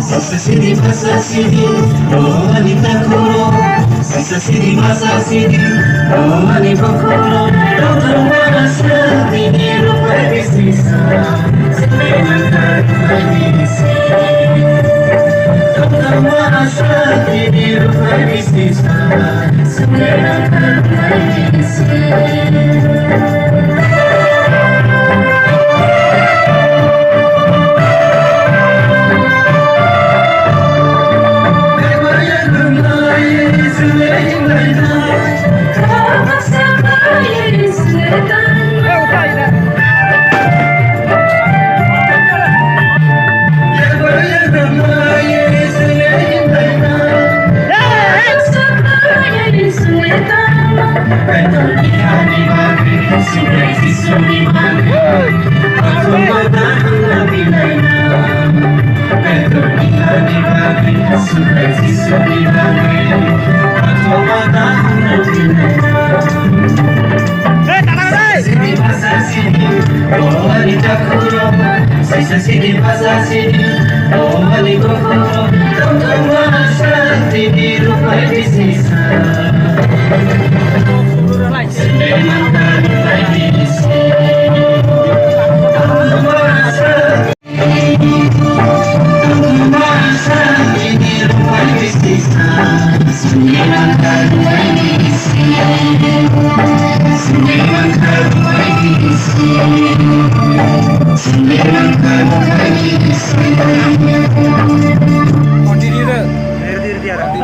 Sisa sidi masa sidi, oh anita kuro. Sisa sidi masa sidi, oh anita kuro. Dokter mana sidi rupa di sisa, sebenarnya lagi sini. Dokter mana sidi rupa di sisa, sebenarnya lagi sini. Sisa sidi masa sidi, oh anita kuro. Dokter mana sidi rupa di sisa, sebenarnya lagi sini.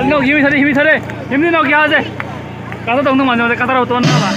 No, give me thare. Himni no kya ase? Kata tong no mano kata ro ton na ba.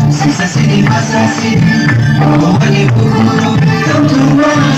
Sisa sidi masa sidi, oh anita kuro. Dokter mana